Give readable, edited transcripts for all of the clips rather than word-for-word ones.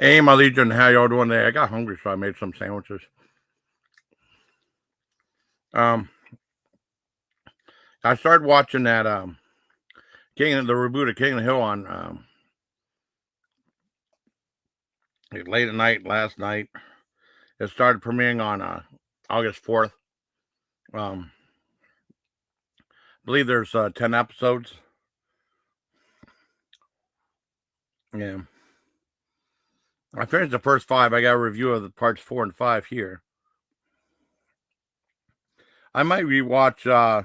Hey, my Legion, how y'all doing today? I got hungry, so I made some sandwiches. Um, I started watching that the reboot of King of the Hill on late at night last night. It started premiering on August 4th. I believe there's 10 episodes. Yeah, I finished the first 5. I got a review of the parts 4 and 5 here. I might rewatch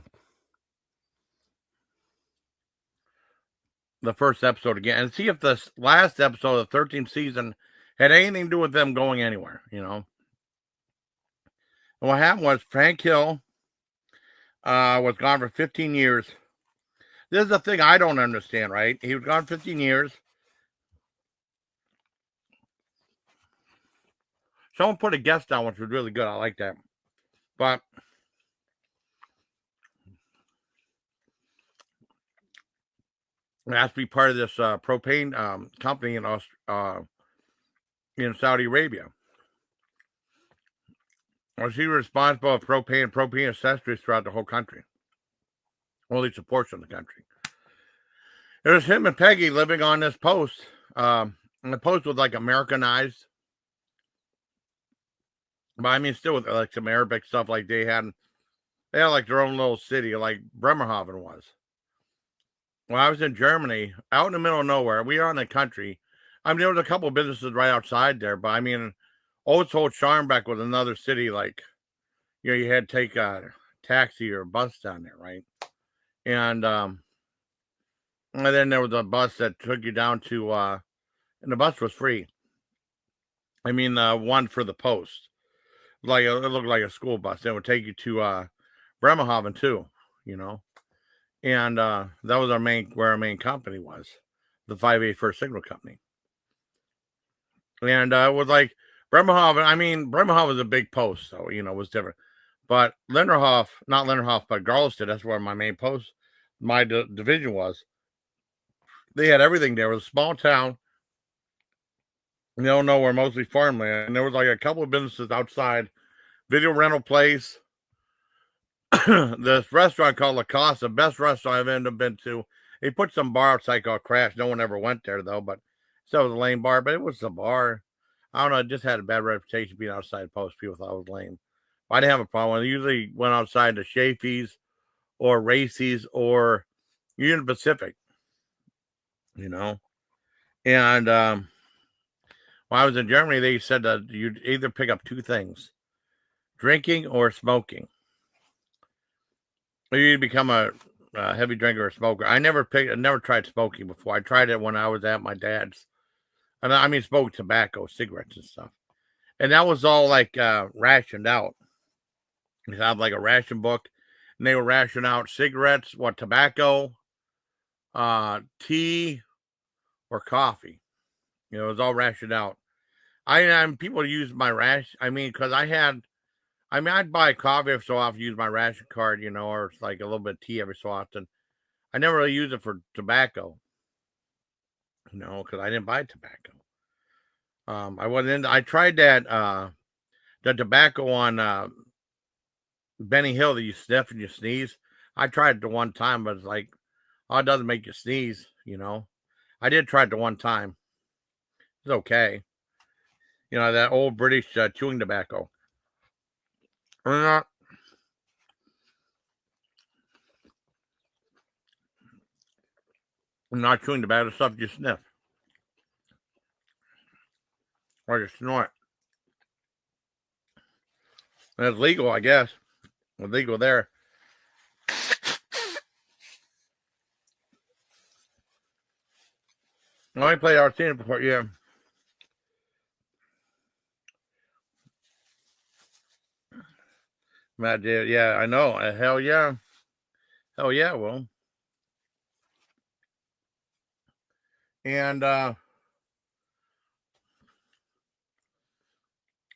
the first episode again and see if the last episode of the 13th season had anything to do with them going anywhere, And what happened was Frank Hill was gone for 15 years. This is the thing I don't understand, right? He was gone 15 years. Someone put a guest down, which was really good. I like that. But it has to be part of this propane company in Saudi Arabia. Was he responsible for propane accessories throughout the whole country? Well, at least a portion of the country. It was him and Peggy living on this post. And the post was like Americanized. But I mean, still with like some Arabic stuff, like they had like their own little city, like Bremerhaven was. When I was in Germany, out in the middle of nowhere, we are in the country. I mean, there was a couple of businesses right outside there, but I mean, Old Scharmbeck was another city. Like, you had to take a taxi or a bus down there, right? And then there was a bus that took you down to, and the bus was free. I mean, one for the post, like it looked like a school bus. It would take you to Bremerhaven too, And that was where our main company was, the 581st Signal Company. And it was like Bremerhaven. I mean, Bremerhaven was a big post, so it was different. But not Linderhof, but Garleston, that's where my main post, my division was. They had everything there. It was a small town. Nowhere, mostly farmland. And there was like a couple of businesses outside, video rental place. This restaurant called La Casa, best restaurant I've ever been to. They put some bar outside called Crash. No one ever went there though, but so it was a lame bar, but it was a bar. I don't know, it just had a bad reputation being outside post. People thought it was lame. I didn't have a problem. I usually went outside to Shafee's or Racy's or Union Pacific, And when I was in Germany, they said that you'd either pick up 2 things: drinking or smoking. Or you become a heavy drinker or smoker. I never tried smoking before. I tried it when I was at my dad's. And I mean, smoked tobacco, cigarettes and stuff. And that was all like rationed out. You have like a ration book, and they would ration out cigarettes, tobacco, tea, or coffee. It was all rationed out. People use my ration. I mean, because I'd buy coffee every so often, use my ration card, or it's like a little bit of tea every so often. I never really use it for tobacco, because I didn't buy tobacco. I tried that, the tobacco on Benny Hill that you sniff and you sneeze. I tried it the one time, but it's like, it doesn't make you sneeze, I did try it the one time. It's okay. That old British chewing tobacco. I'm not chewing tobacco, stuff you sniff. Or you snort. And it's legal, I guess. It's legal there. I only played Arsenal before, yeah. Matt did, yeah, I know. Hell yeah. Hell yeah, well. And I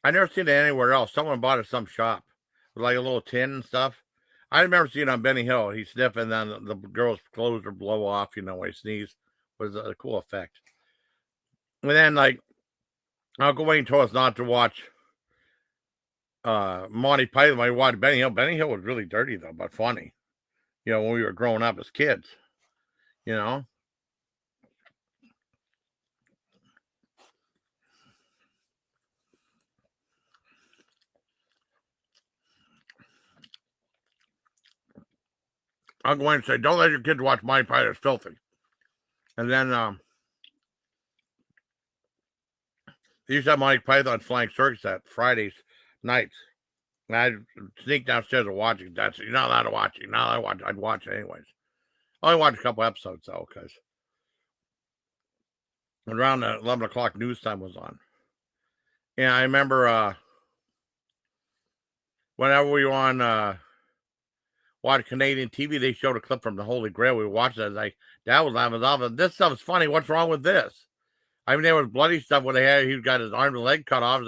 never seen it anywhere else. Someone bought it at some shop with like a little tin and stuff. I remember seeing it on Benny Hill. He sniffed, and then the girl's clothes would blow off, when he sneezed. It was a cool effect. And then, like, Uncle Wayne told us not to watch Monty Python. I watched Benny Hill. Benny Hill was really dirty though, but funny. You know, when we were growing up as kids. You know, Uncle Wayne said, "Don't let your kids watch Monty Python. It's filthy." And then they used to have Monty Python Flying Circus at Fridays nights. And I'd sneak downstairs and watch it. That's you're not allowed to watch it. You're not allowed to watch it. I'd watch it anyways. I only watched a couple episodes though, because around the 11 o'clock news time was on. And I remember whenever we were on watch Canadian TV, they showed a clip from the Holy Grail. We watched it. I was like, that was off. This stuff's funny. What's wrong with this? I mean, there was bloody stuff where he got his arm and leg cut off.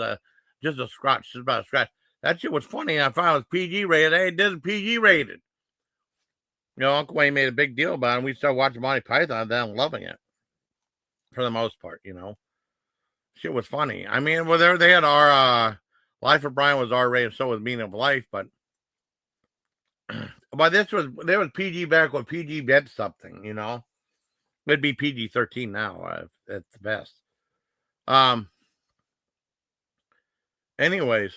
Just a scratch, just about a scratch. That shit was funny. I found it was PG rated. Hey, it isn't PG rated. You know, Uncle Wayne made a big deal about it. And we started watching Monty Python, then loving it for the most part. You know, shit was funny. I mean, well, they had our Life of Brian was R rated, so was Meaning of Life, but there was PG back when PG meant something. You know, it'd be PG-13 now at the best. Anyways,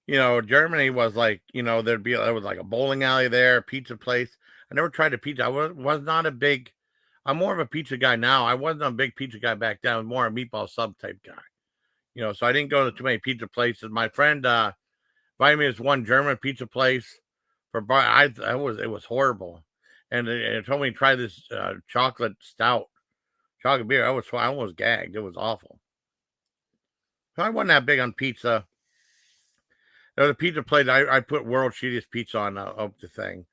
you know, Germany was like, you know, there was like a bowling alley there, pizza place. I never tried a pizza. I was not a big. I'm more of a pizza guy now. I wasn't a big pizza guy back then. I was more a meatball sub type guy. You know, so I didn't go to too many pizza places. My friend invited me to this one German pizza place for bar. It was horrible, and it told me to try this chocolate beer. I almost gagged. It was awful. So I wasn't that big on pizza. The pizza place, I put World Shittiest Pizza on the thing.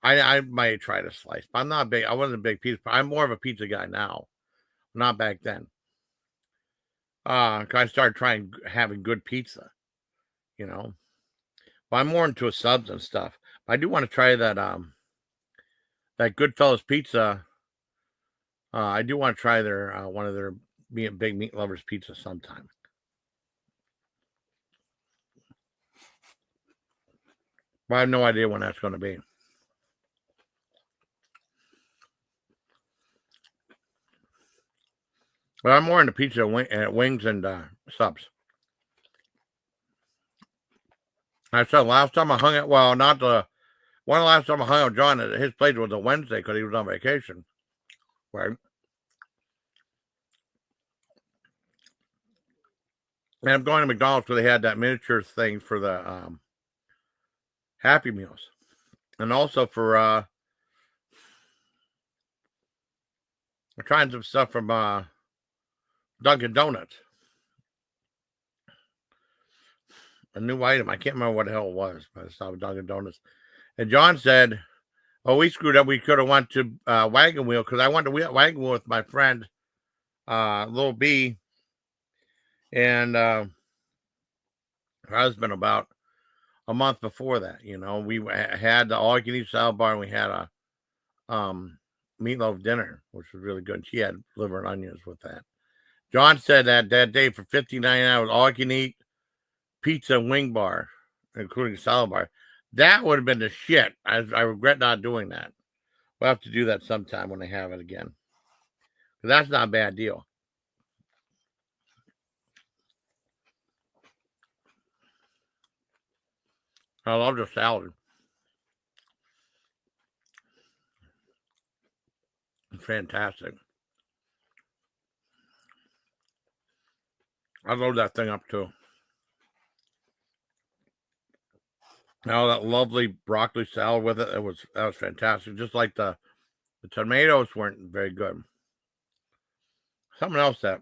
I might try to slice, but I'm not big. I wasn't a big pizza. I'm more of a pizza guy now, not back then. 'Cause I started having good pizza, you know. But I'm more into subs and stuff. But I do want to try that Goodfellas pizza. I do want to try their one of their big meat lovers pizza sometime. But I have no idea when that's going to be. But I'm more into pizza, wings, and subs. I said last time I hung out. Well, not the one last time I hung out with John at his place was a Wednesday because he was on vacation. Right. And I'm going to McDonald's because they had that miniature thing for the Happy Meals, and also for I'm trying some stuff from Dunkin' Donuts. A new item. I can't remember what the hell it was, but I saw Dunkin' Donuts. And John said, "Oh, we screwed up. We could have went to Wagon Wheel because I went to Wagon Wheel with my friend, Little B, and her husband about a month before that. You know, we had the all-you-can-eat salad bar, and we had a meatloaf dinner, which was really good. She had liver and onions with that. John said that day for $59, all you can eat pizza and wing bar, including salad bar. That would have been the shit. I regret not doing that. We'll have to do that sometime when they have it again. That's not a bad deal. I love the salad. It's fantastic. I load that thing up too. Now that lovely broccoli salad with it, that was fantastic. Just like the tomatoes weren't very good. Something else that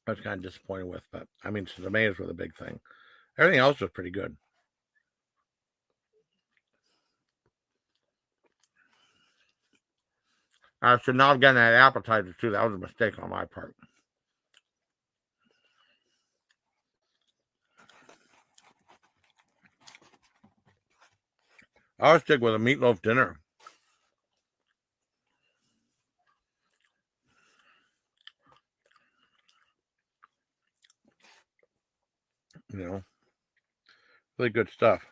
I was kind of disappointed with, but I mean, the tomatoes were the big thing. Everything else was pretty good. So now I'm getting that appetizer too. That was a mistake on my part. I'll stick with a meatloaf dinner. You know, really good stuff.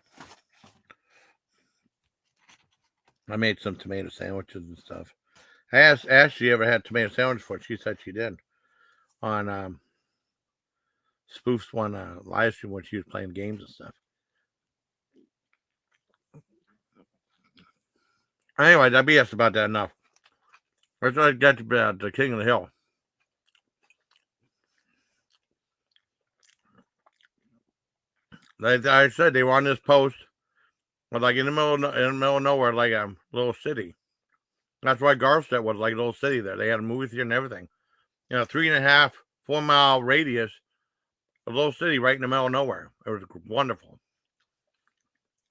I made some tomato sandwiches and stuff. I asked Ashley ever had tomato sandwich before. She said she did on Spoof's one live stream when she was playing games and stuff. Anyway, I BS about that enough. Let's get to the King of the Hill. Like I said, they were on this post, but like in the middle of nowhere, like a little city. That's why Garstead was like a little city there. They had a movie theater and everything. 3.5, 4 mile radius, a little city right in the middle of nowhere. It was wonderful.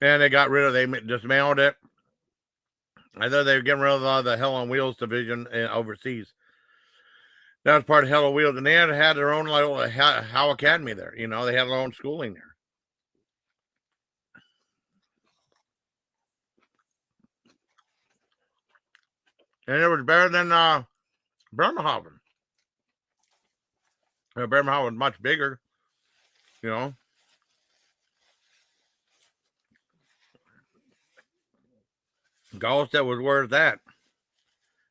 And they got rid of, they dismantled it. I thought they were getting rid of the Hell on Wheels division overseas. That was part of Hell on Wheels, and they had their own little How Academy there. They had their own schooling there. And it was better than Bremerhaven. Bremerhaven was much bigger, Galstead was where it's at.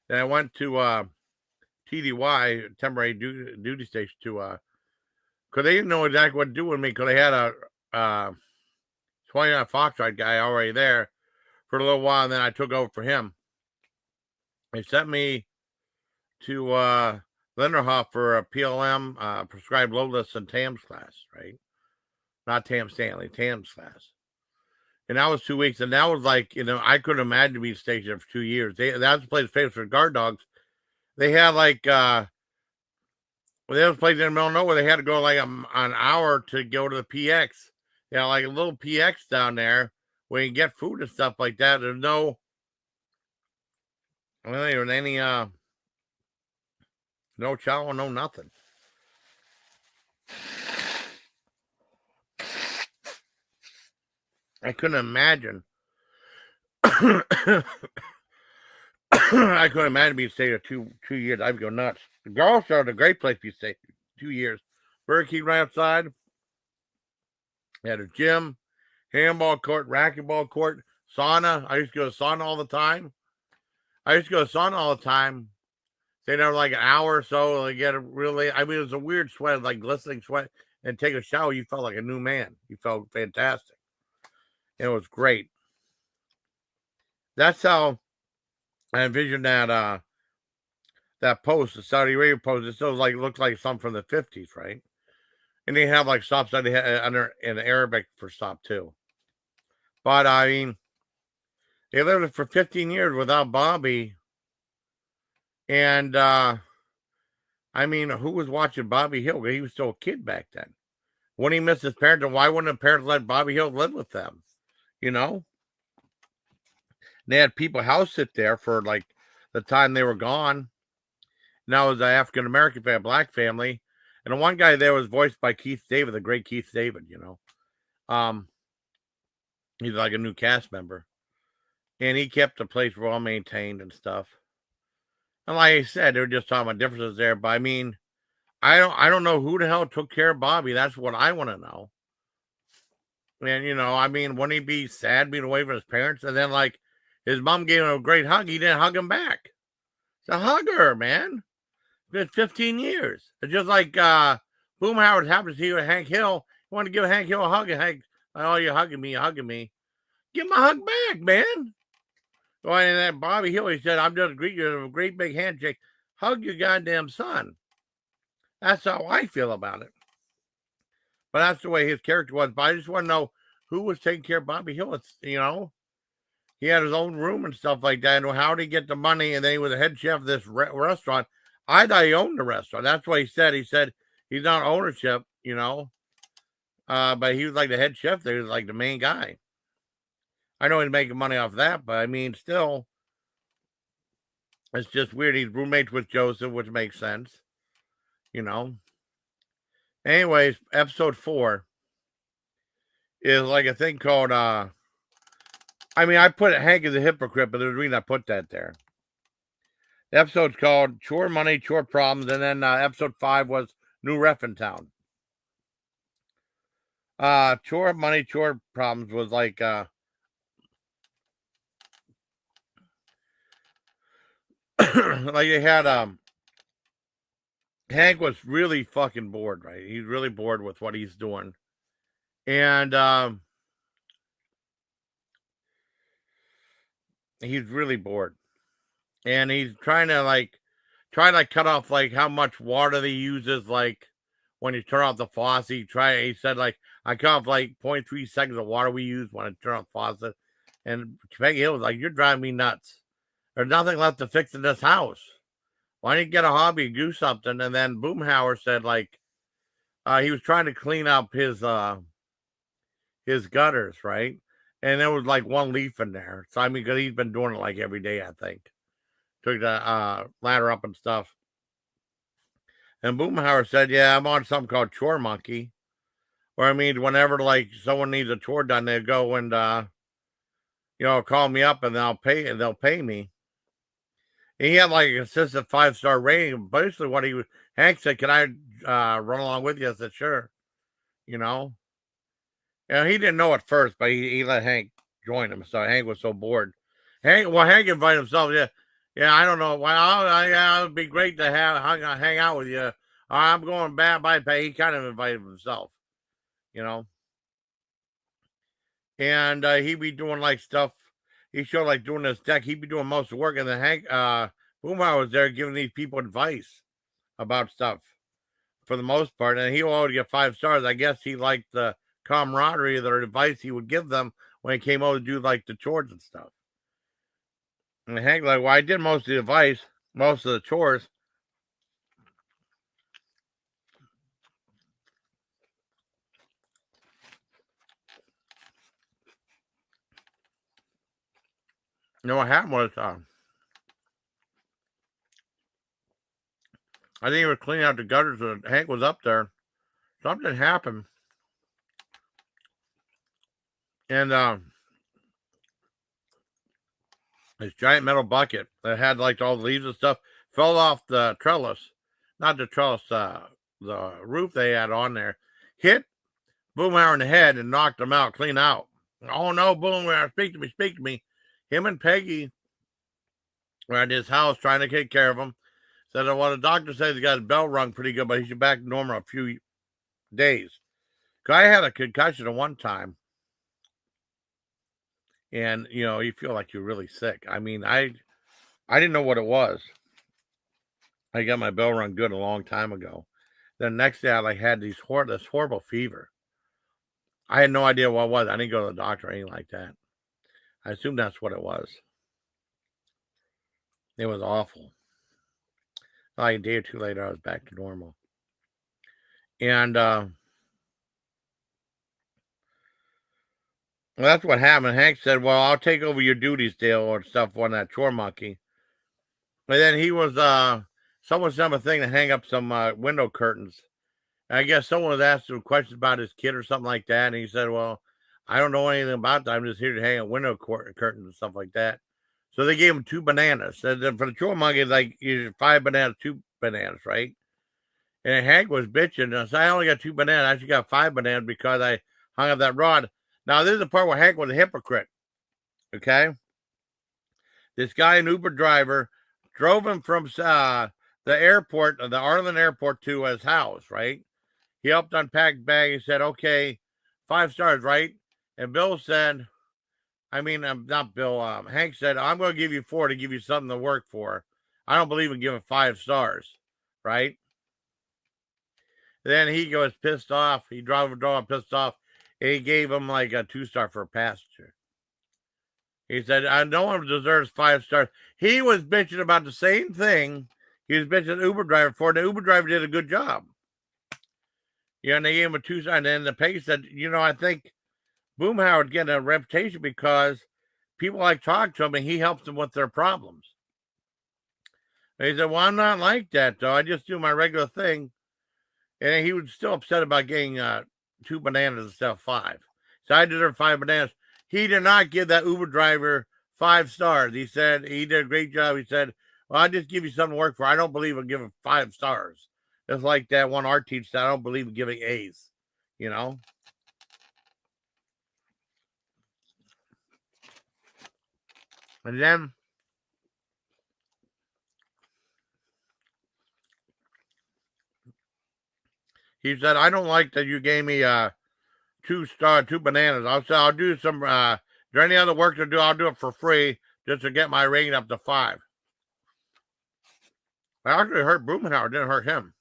Then I went to TDY, temporary duty station, because they didn't know exactly what to do with me, because they had a 29 Foxtrot guy already there for a little while, and then I took over for him. They sent me to Linderhof for a PLM, prescribed low-list and TAMS class, right? Not Tam Stanley, TAMS class. And that was 2 weeks, and that was like, I couldn't imagine being stationed there for 2 years. That was a place famous for guard dogs. They had like, there was a place in the middle of nowhere. They had to go like an hour to go to the PX. Like a little PX down there where you can get food and stuff like that. There's no, there was any, no chow, no nothing. I couldn't imagine. I couldn't imagine being stayed there 2 years. I'd go nuts. The Girl Star, a great place to be stayed 2 years. Burger King right outside. They had a gym, handball court, racquetball court, sauna. I used to go to sauna all the time. Stay there like an hour or so. They get it really. I mean, it was a weird sweat, like glistening sweat, and take a shower. You felt like a new man. You felt fantastic. It was great. That's how I envisioned that post, the Saudi Arabia post. It still looked like something from the 50s, right? And they have like stops under in Arabic for stop too. But I mean, they lived for 15 years without Bobby. And I mean, who was watching Bobby Hill? He was still a kid back then. When he missed his parents, and why wouldn't the parents let Bobby Hill live with them? They had people house sit there for like the time they were gone. Now it was an African American family, black family, and the one guy there was voiced by Keith David, the great Keith David. He's like a new cast member, and he kept the place well maintained and stuff. And like I said, they were just talking about differences there. But I mean, I don't know who the hell took care of Bobby. That's what I want to know. And I mean, wouldn't he be sad being away from his parents? And then like his mom gave him a great hug. He didn't hug him back. So hug her, man. It's been 15 years. It's just like Boom Howard happens to you at Hank Hill. You want to give Hank Hill a hug, and Hank, oh, you're hugging me. Give him a hug back, man. Well, and that Bobby Hill, he said, I'm just greeting you with a great big handshake. Hug your goddamn son. That's how I feel about it. But that's the way his character was. But I just want to know who was taking care of Bobby Hill. It's, he had his own room and stuff like that. And how did he get the money? And then he was the head chef of this restaurant. I thought he owned the restaurant. That's what he said. He said he's not ownership, but he was like the head chef there. He was like the main guy. I know he's making money off that, but I mean, still, it's just weird. He's roommates with Joseph, which makes sense, Anyways, episode 4 is like a thing called, I mean, I put Hank as a hypocrite, but there's a reason I put that there. The episode's called Chore Money, Chore Problems, and then episode 5 was New Ref in Town. chore problems was like, like they had, Hank was really fucking bored, right? He's really bored with what he's doing. And, he's really bored. And he's trying to cut off like how much water he uses, like when you turn off the faucet. He said like I cut off like 0.3 seconds of water we use when I turn off the faucet. And Peggy Hill was like, "You're driving me nuts. There's nothing left to fix in this house. Why don't you get a hobby and do something?" And then Boomhauer said like he was trying to clean up his gutters, right? And there was like one leaf in there. So I mean, because he's been doing it like every day, I think. Took the ladder up and stuff. And Boomhauer said, "Yeah, I'm on something called Chore Monkey, where I mean, whenever like someone needs a chore done, they go and call me up and they'll pay me." And he had like a consistent 5-star rating. Basically, Hank said, "Can I run along with you?" I said, "Sure." You know, and he didn't know at first, but he let Hank join him. So Hank was so bored. Hank invited himself. Yeah, yeah. I don't know. Well, it'd be great to hang out with you. I'm going bad by pay. He kind of invited himself, you know, and he'd be doing like stuff. He showed like doing this deck. He'd be doing most of the work, and then Hank Boomhauer was there giving these people advice about stuff for the most part, and he will always get 5 stars. I guess he liked the camaraderie, the advice he would give them when he came over to do like the chores and stuff. And Hank like, "Well, I did most of the advice, most of the chores." You know what happened was, I think he was cleaning out the gutters, and Hank was up there. Something happened, and this giant metal bucket that had like all the leaves and stuff fell off the trellis, not the trellis, the roof they had on there, hit Boomhauer in the head and knocked him out, clean out. "Oh no, Boomhauer, speak to me, speak to me." Him and Peggy were at his house trying to take care of him. Said, "Well, the doctor says he got his bell rung pretty good, but he should back to normal in a few days." Cause I had a concussion at one time, and you feel like you're really sick. I mean, I didn't know what it was. I got my bell rung good a long time ago. The next day, I like had this horrible fever. I had no idea what it was. I didn't go to the doctor or anything like that. I assumed that's what it was. It was awful. Like a day or two later, I was back to normal. And well, that's what happened. Hank said, "Well, I'll take over your duties, Dale," or stuff on that chore monkey. And then he was someone sent him a thing to hang up some window curtains. And I guess someone was asking him questions about his kid or something like that. And he said, "Well, I don't know anything about that. I'm just here to hang up window curtains and stuff like that." So they gave him 2 bananas. And then for the chore monkey, like you 5 bananas, 2 bananas, right? And Hank was bitching. I said, "I only got 2 bananas. I actually got 5 bananas because I hung up that rod." Now, this is the part where Hank was a hypocrite. Okay. This guy, an Uber driver, drove him from the airport, the Arlen airport, to his house, right? He helped unpack bag. He said, "Okay, 5 stars, right?" And Bill said, not Bill, Hank said, "I'm going to give you 4 to give you something to work for. I don't believe in giving 5 stars, right?" Then he goes pissed off. He drove a door pissed off. And he gave him like a 2-star for a passenger. He said, "No one deserves 5 stars." He was bitching about the same thing he was bitching the Uber driver for. The Uber driver did a good job. And they gave him a 2-star. And then the page said, "I think Boomhauer getting a reputation because people like talk to him and he helps them with their problems." And he said, "Well, I'm not like that, though. I just do my regular thing." And he was still upset about getting 2 bananas instead of 5. So I deserve 5 bananas. He did not give that Uber driver 5 stars. He said he did a great job. He said, "Well, I just give you something to work for. I don't believe in giving 5 stars." It's like that one art teacher said, "I don't believe in giving A's." You know? And then he said, I don't like that you gave me two bananas. I'll do some is there any other work to do? I'll do it for free just to get my rating up to 5. I actually hurt Blumenauer, didn't hurt him.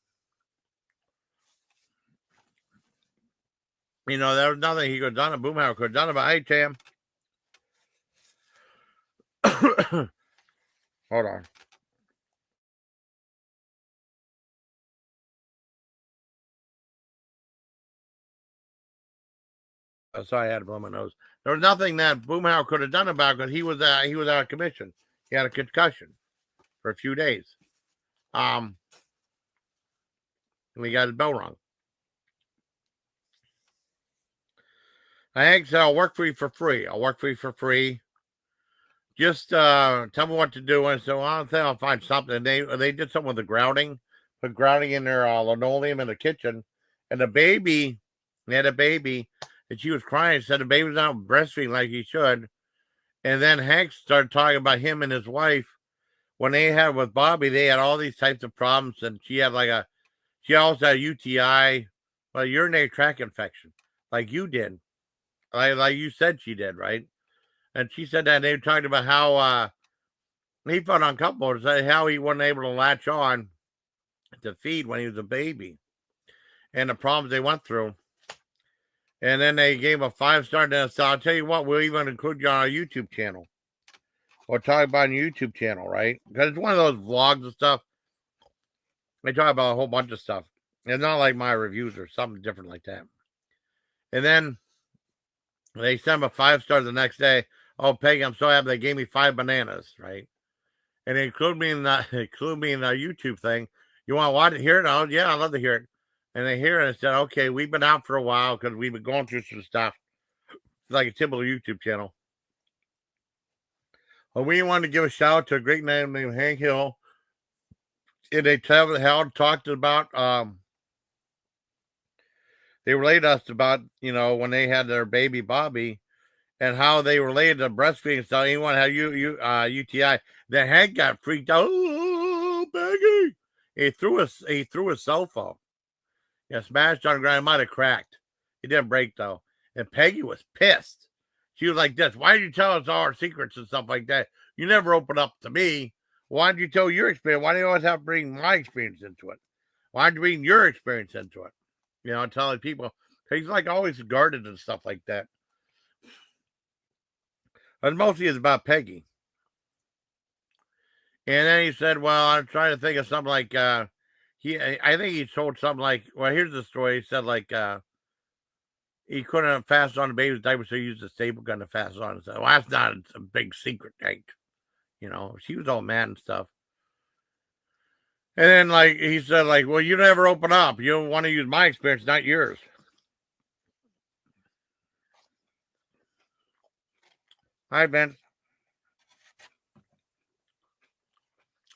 You know, there was nothing he could have done. Blumenauer could have done about, hey, Tam. Hold on. Sorry, I had to blow my nose. There was nothing that Boomhauer could have done about it because he was out of commission. He had a concussion for a few days. And he got his bell rung. Hank said, I'll work for you for free. I'll work for you for free. Just tell me what to do. And so I don't think I'll find something. They did something with the grouting, put grouting in their linoleum in the kitchen. And the baby, they had a baby, and she was crying. Said the baby was not breastfeeding like he should. And then Hank started talking about him and his wife. When they had with Bobby, they had all these types of problems. And she had she also had a UTI, a urinary tract infection, like you did. Like you said she did, right? And she said that they were talking about how he felt uncomfortable, how he wasn't able to latch on to feed when he was a baby and the problems they went through. And then they gave a 5-star. So I'll tell you what, we'll even include you on our YouTube channel. We'll talk about your YouTube channel, right? Because it's one of those vlogs and stuff. They talk about a whole bunch of stuff. It's not like my reviews or something different like that. And then they sent him a 5-star the next day. Oh, Peggy, I'm so happy they gave me 5 bananas, right? And they include me in the YouTube thing. You want to watch it, hear it? Oh, yeah, I'd love to hear it. And they hear it and said, okay, we've been out for a while because we've been going through some stuff. It's like a typical YouTube channel. Well, we wanted to give a shout out to a great man named Hank Hill. And they talked about, they related us about, when they had their baby Bobby and how they related to breastfeeding. So anyone had UTI. Then Hank got freaked out. Oh, Peggy. He threw his cell phone. Yeah, smashed on the ground. It might have cracked. It didn't break, though. And Peggy was pissed. She was like this. Why did you tell us all our secrets and stuff like that? You never open up to me. Why did you tell your experience? Why do you always have to bring my experience into it? Why did you bring your experience into it? Telling people. He's like always guarded and stuff like that. But mostly it's about Peggy. And then he said, well, I'm trying to think of something like, I think he told something like, well, here's the story. He said, he couldn't fasten on the baby's diaper, so he used a staple gun to fasten on. And said, well, that's not a big secret, Hank. She was all mad and stuff. And then, he said, well, you never open up. You don't want to use my experience, not yours. Hi, Vince.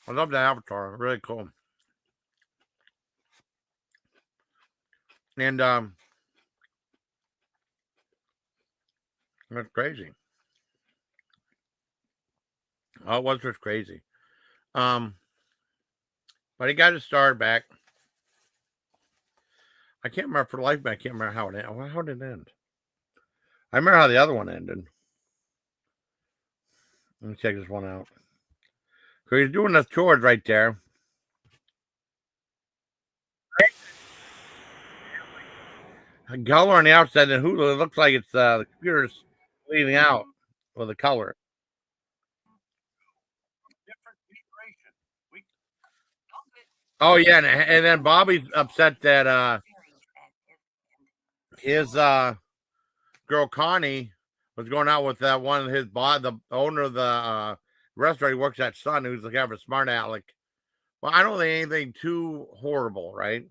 I love the avatar. Really cool. And that's crazy. Oh, it was just crazy. But he got his star back. I can't remember for the life of me. I can't remember how it ended. How did it end? I remember how the other one ended. Let me check this one out. So he's doing the chores right there. A color on the outside, and Hulu, it looks like it's the computer's leaving out with the color. Oh yeah, and then Bobby's upset that his girl Connie was going out with that one of his the owner of the restaurant he works at, son, who's the kind of a smart aleck. Well, I don't think anything too horrible, right?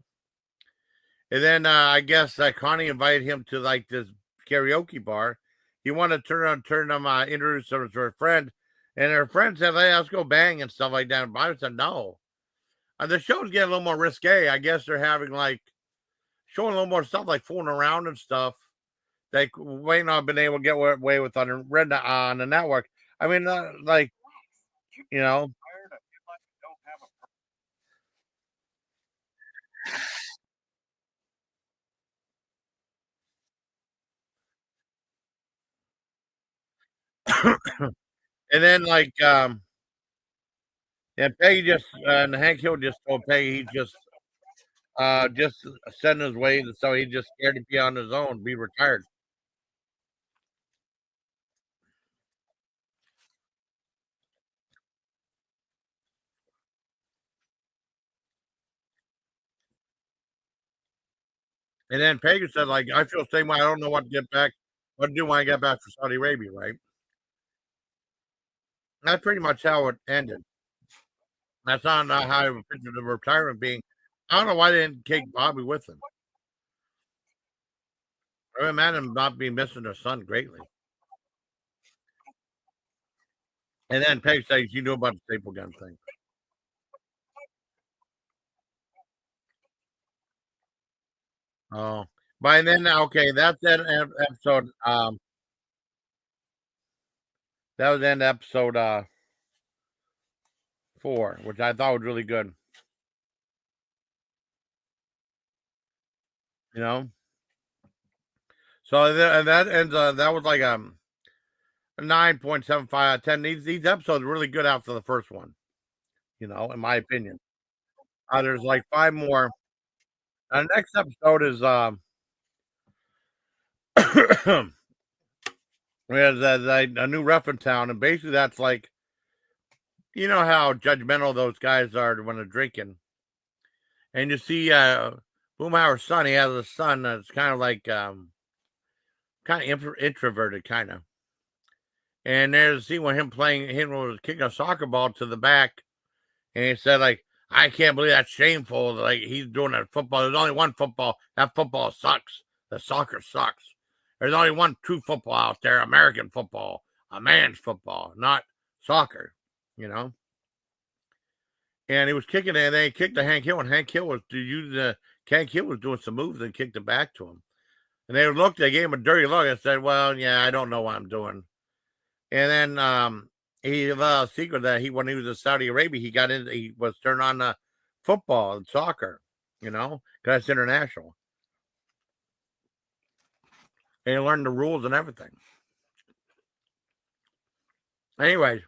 And then I guess Connie invited him to this karaoke bar. He wanted to introduce them to her friend, and her friend said, "Hey, let's go bang and stuff like that." And Bobby said, "No." The show's getting a little more risque. I guess they're having showing a little more stuff like fooling around and stuff. They might not have been able to get away with on the network. I mean, like, you know, and then like, and Peggy and Hank Hill just told Peggy he just set in his ways, and so he just scared to be on his own, be retired. And then Peggy said, like, I feel the same way. I don't know what to do when I get back from Saudi Arabia, right? That's pretty much how it ended. That's not how I pictured the retirement being. I don't know why they didn't take Bobby with them. I would imagine not be missing their son greatly. And then Peggy says you knew about the staple gun thing. Oh, by then, okay, that's that episode. That was in episode 4, which I thought was really good. You know, so that ends. That was like a 9.75 out of 10. These episodes were really good after the first one. You know, in my opinion. There's like 5 more. The next episode is there's a new ref in town, and basically that's like you know how judgmental those guys are when they're drinking, and you see Boomhauer's son. He has a son that's kind of like kind of introverted, kind of. And there's a scene with him was kicking a soccer ball to the back, and he said like, "I can't believe that's shameful. Like he's doing that football. There's only one football. That football sucks. The soccer sucks. There's only one true football out there, American football, a man's football, not soccer." You know. And he was kicking it, and then he kicked to Hank Hill, and Hank Hill was doing some moves and kicked it back to him. And they gave him a dirty look and said, "Well, yeah, I don't know what I'm doing." And then he let a secret that when he was in Saudi Arabia, he was turned on football and soccer, you know, because it's international. And he learned the rules and everything. Anyways,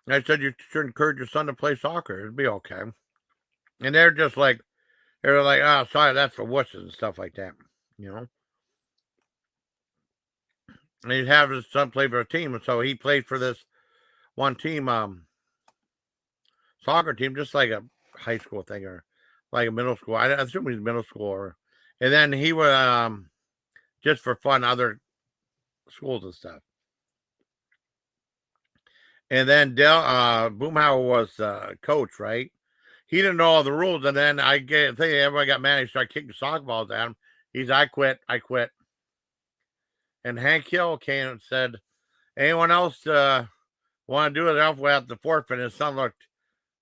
I said you should encourage your son to play soccer. It'd be okay. And they're like, oh, sorry, that's for wusses and stuff like that, you know. And he'd have his son play for a team, and so he played for this one team, soccer team, just like a high school thing or like a middle school. I assume he's middle school, and then he would just for fun other schools and stuff. And then Boomhauer was coach, right? He didn't know all the rules, and then think everybody got mad. He started kicking soccer balls at him. He's I quit. And Hank Hill came and said, anyone else want to do it? Else we have to forfeit. His son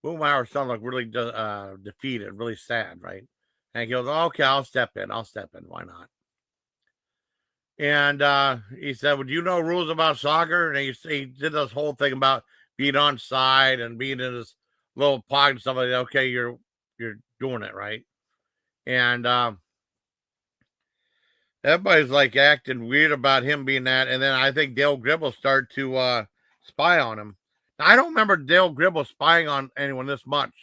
Boomhauer's son looked really defeated, really sad, right? Hank goes, okay, I'll step in. Why not? And he said, well, do you know rules about soccer? And he did this whole thing about being on side and being in this little pocket and stuff like that. Okay, you're doing it right. And everybody's like acting weird about him being that. And then I think Dale Gribble started to spy on him. Now, I don't remember Dale Gribble spying on anyone this much.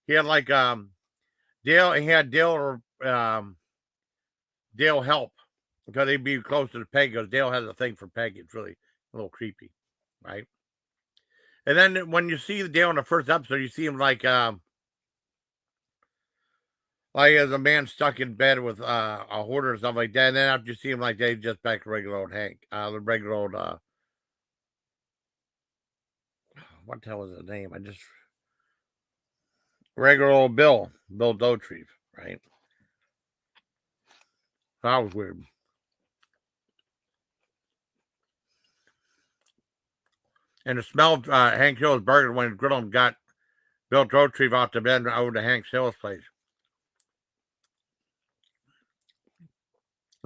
He had like Dale help because he'd be close to the Peg because Dale has a thing for Peg. It's really a little creepy, right? And then when you see Dale in the first episode, you see him like as a man stuck in bed with a hoarder or something like that. And then after you see him like that, he's just back to regular old Hank, the regular old what the hell was his name? Regular old Bill Dotrieve, right? That was weird. And the smell of Hank Hill's burger when Griddle got Bill Dotrieve off the bed over to Hank Hill's place.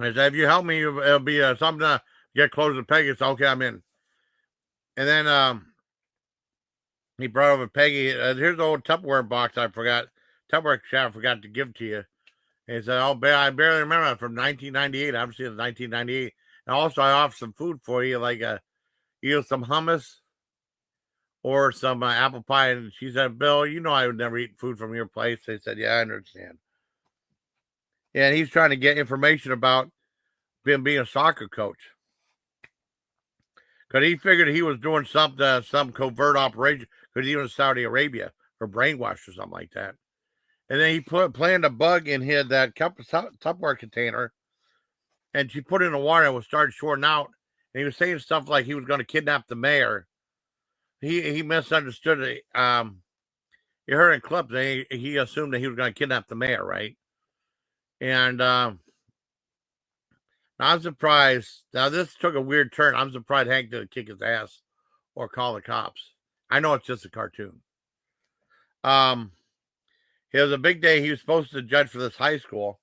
He said, if you help me, it'll be something Get close to Peggy. It's okay, I'm in. And then he brought over Peggy. Here's the old Tupperware box I forgot. Tupperware shop I forgot to give to you. And he said, "Oh, I barely remember it from 1998. Obviously, it's 1998. And also, I offered some food for you, like either some hummus or some apple pie." And she said, "Bill, you know I would never eat food from your place." They said, "Yeah, I understand." And he's trying to get information about being a soccer coach. Because he figured he was doing some covert operation because he was in Saudi Arabia or brainwashed or something like that. And then he planned a bug and hid that Tupperware container, and she put it in the water and was started shorting out. And he was saying stuff like he was going to kidnap the mayor. He misunderstood it. You heard in clips, he assumed that he was going to kidnap the mayor, right? And I'm surprised. Now, this took a weird turn. I'm surprised Hank didn't kick his ass or call the cops. I know it's just a cartoon. It was a big day. He was supposed to judge for this high school.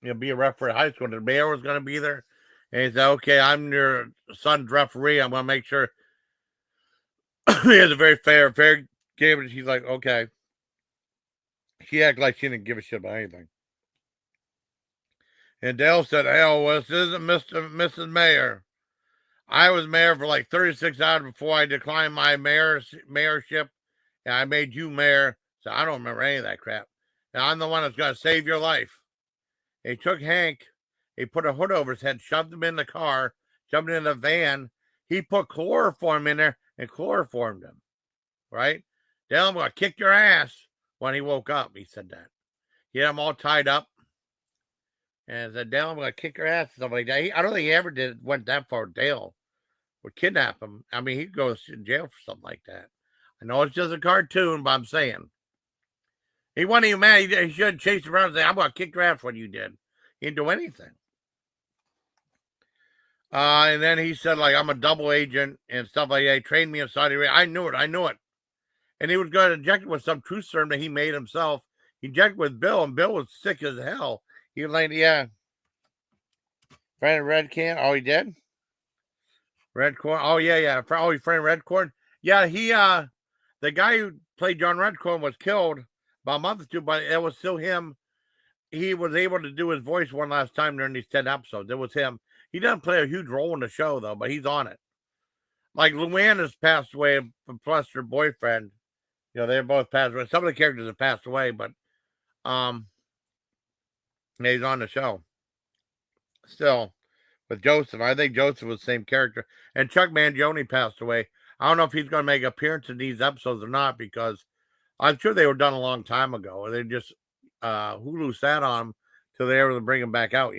Be a referee at high school. The mayor was going to be there. And he said, "Okay, I'm your son's referee. I'm going to make sure he has a very fair game." And she's like, "Okay." She acted like she didn't give a shit about anything. And Dale said, "Hell, this isn't Mrs. Mayor. I was mayor for like 36 hours before I declined my mayorship, and I made you mayor. So I don't remember any of that crap. And I'm the one that's going to save your life." He took Hank, he put a hood over his head, shoved him in the car, jumped in the van. He put chloroform in there and chloroformed him, right? "Dale, I'm going to kick your ass." When he woke up, he said that. He had him all tied up. And said, "Dale, I'm going to kick your ass," and stuff like that. I don't think he ever went that far. Dale would kidnap him. I mean, he'd go to jail for something like that. I know it's just a cartoon, but I'm saying. He wasn't even mad. He should chase around and say, "I'm going to kick your ass," what you did. He didn't do anything. And then he said, like, "I'm a double agent and stuff like that. He trained me in Saudi Arabia." I knew it. And he was going to inject it with some truth serum that he made himself. He injected with Bill, and Bill was sick as hell. He was like, "Yeah. Friend Redcorn." "Oh, he did? Redcorn." "Oh, yeah. Oh, he friend Redcorn." Yeah, the guy who played John Redcorn was killed about a month or two, but it was still him. He was able to do his voice one last time during these 10 episodes. It was him. He doesn't play a huge role in the show, though, but he's on it. Like, Luann has passed away, plus her boyfriend. They're both passed away. Some of the characters have passed away, but he's on the show. Still, with Joseph. I think Joseph was the same character. And Chuck Mangione passed away. I don't know if he's going to make an appearance in these episodes or not, because I'm sure they were done a long time ago. They just Hulu sat on them till they were able to bring them back out,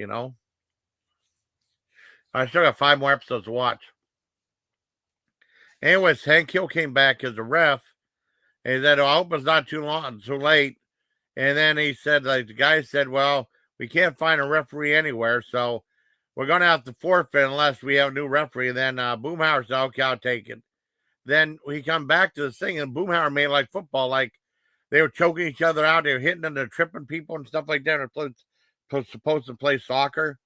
I still got 5 more episodes to watch. Anyways, Hank Hill came back as a ref, and he said, "I hope it's not too late." And then he said, like, the guy said, "Well, we can't find a referee anywhere, so we're going to have to forfeit unless we have a new referee." And then Boomhauer said, "Okay, I'll take it." Then we come back to the thing, and Boomhauer made like football, like they were choking each other out. They were hitting and they're tripping people and stuff like that. They're supposed to play soccer.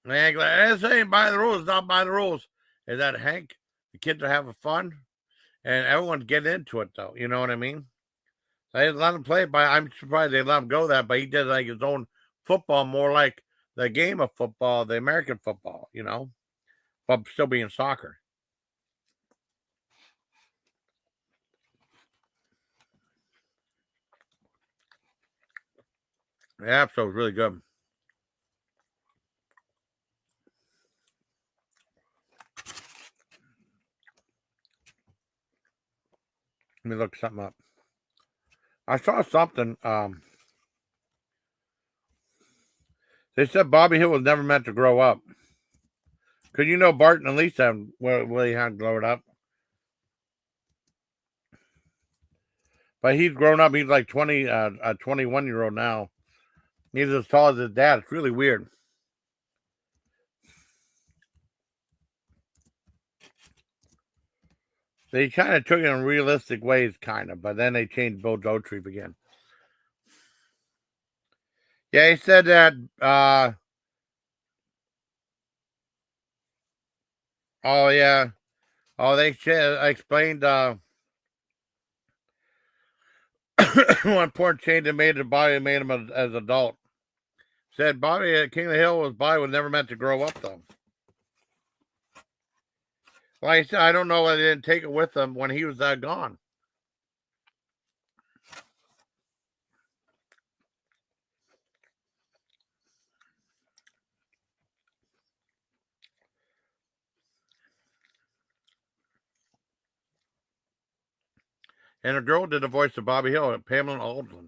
And Hank like, "This ain't by the rules, not by the rules." Is that Hank? The kids are having fun, and everyone's getting into it, though. You know what I mean? They didn't let him play it, but I'm surprised they let him go that. But he did like his own football, more like the game of football, the American football, but still being soccer. The episode was really good. Let me look something up. I saw something. They said Bobby Hill was never meant to grow up. Because Bart and Lisa really hadn't grown up. But he's grown up. He's like 20, a 21-year-old now. He's as tall as his dad. It's really weird. They kind of took it in realistic ways, but then they changed Bill Dotrieve again. Yeah, he said that Oh yeah. Oh, they explained one important change they made to Bobby made him as adult. Said Bobby at King of the Hill was Bobby was never meant to grow up though. Like I said, I don't know why they didn't take it with them when he was gone. And a girl did the voice of Bobby Hill, Pamela Aldrin.